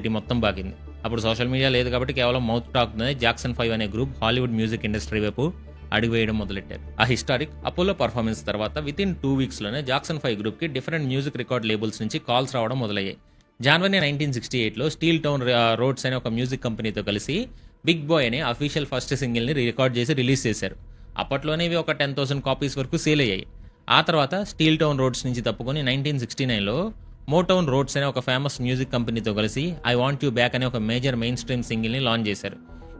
City మొత్తం బాకింది. అప్పుడు social media లేదు కాబట్టి కేవలం మౌత్ టాక్ జాక్సన్ 5 అనే గ్రూప్ హాలీవుడ్ మ్యూజిక్ ఇండస్ట్రీ వైపు అడుగువేయడం మొదలెట్టారు. ఆ హిస్టారిక్ అపోలో పర్ఫార్మెన్స్ తర్వాత వితిన్ 2 వీక్స్ లోనే జాక్సన్ 5 గ్రూప్ కి డిఫరెంట్ మ్యూజిక్ రికార్డ్ లేబుల్స్ నుంచి కాల్స్ రావడం మొదలయ్యాయి. జనవరి 1968లో స్టీల్ టౌన్ రోడ్స్ అనే ఒక మ్యూజిక్ కంపెనీతో కలిసి బిగ్ బాయ్ అనే అఫీషియల్ ఫస్ట్ సింగిల్ ని రికార్డ్ చేసి రిలీజ్ చేశారు. అప్పట్లోనే ఇవి ఒక 10,000 కాపీస్ వరకు సేల్ అయ్యాయి. ఆ తర్వాత స్టీల్ టౌన్ రోడ్స్ నుంచి తప్పుకొని 1969లో మోటౌన్ రోడ్స్ అనే ఒక ఫేమస్ మ్యూజిక్ కంపెనీతో కలిసి ఐ వాంట్ యూ బ్యాక్ అనే ఒక మేజర్ మెయిన్ స్ట్రీమ్ సింగిల్ ని లాంచ్ చేశారు.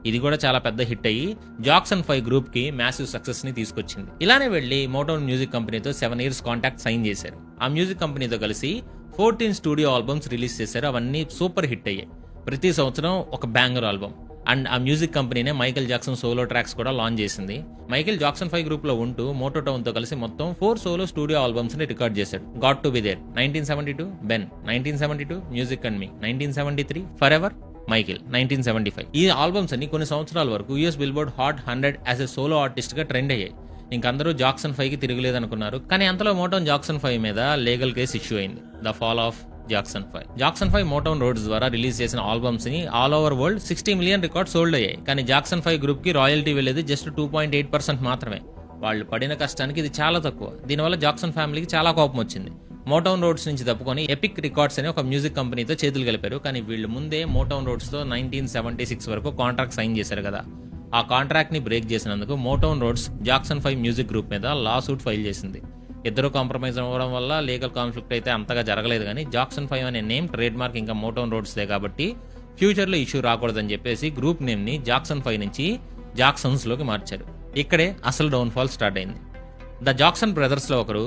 ఇది కూడా చాలా పెద్ద హిట్ అయ్యి జాక్సన్ 5 గ్రూప్ కి మ్యాసివ్ సక్సెస్ ని తీసుకొచ్చింది. ఇలానే వెళ్లి మోటౌన్ మ్యూజిక్ కంపెనీతో 7 years కాంట్రాక్ట్ సైన్ చేశారు. ఆ మ్యూజిక్ కంపెనీతో కలిసి 14 స్టూడియో ఆల్బమ్స్ రిలీజ్ చేశారు. అవన్నీ సూపర్ హిట్ అయ్యాయి. ప్రతి సంవత్సరం ఒక బ్యాంగర్ ఆల్బమ్. అండ్ ఆ మ్యూజిక్ కంపెనీనే మైకేల్ జాక్సన్ సోలో ట్రాక్స్ కూడా లాంచ్ చేసింది. మైకేల్ జాక్సన్ 5 గ్రూప్ లో ఉంటూ మోటోటౌన్ తో కలిసి మొత్తం 4 సోలో స్టూడియో ఆల్బమ్స్ ని రికార్డ్ చేశాడు. Got to be there 1972, Ben 1972, music and me 1973, forever Michael 1975. ఈ ఆల్బమ్స్ అన్ని కొన్ని సంవత్సరాల వరకు US Billboard hot 100 as a solo artist గా ట్రెండ్ అయ్యాయి. ఇంకందరూ జాక్సన్ 5 కి తిరగలేదు అనుకున్నారు. కానీ అంతలో మోటౌన్ జాక్సన్ 5 మీద లీగల్ కేసు ఇష్యూ అయింది. The fall of Jackson 5. Jackson 5 Motown roads ద్వారా రిలీజ్ చేసిన ఆల్బమ్స్ ని all over world 60 million record sold అయ్యాయి. కానీ జాక్సన్ 5 గ్రూప్ కి రాయల్టీ వెళ్ళేది జస్ట్ 2.8% మాత్రమే. వాళ్ళు పడిన కష్టానికి ఇది చాలా తక్కువ. దీనివల్ల జాక్సన్ ఫ్యామిలీకి చాలా కోపం వచ్చింది. మోటౌన్ రోడ్స్ నుంచి తప్పుకొని ఎపిక్ రికార్డ్స్ అనే ఒక మ్యూజిక్ కంపెనీతో చేతులు కలిపారు. కానీ వీళ్ళు ముందే మోటౌన్ రోడ్స్ తో 1976 వరకు కాంట్రాక్ట్ సైన్ చేశారు కదా. ఆ కాంట్రాక్ట్ ని బ్రేక్ చేసినందుకు Motown roads Jackson 5 music group మీద లా సూట్ ఫైల్ చేసింది. ఇద్దరు కాంప్రమైజ్ అవ్వడం వల్ల లీగల్ కాన్ఫ్లిక్ట్ అయితే అంతగా జరగలేదు. కానీ జాక్సన్ 5 అనే నేమ్ ట్రేడ్ మార్క్ ఇంకా మోటౌన్ రోడ్స్దే కాబట్టి ఫ్యూచర్ లో ఇష్యూ రాకూడదని చెప్పేసి గ్రూప్ నేమ్ ని జాక్సన్ 5 నుంచి జాక్సన్స్ లోకి మార్చారు. ఇక్కడే అసలు డౌన్ ఫాల్ స్టార్ట్ అయింది. ద జాక్సన్ బ్రదర్స్ లో ఒకరు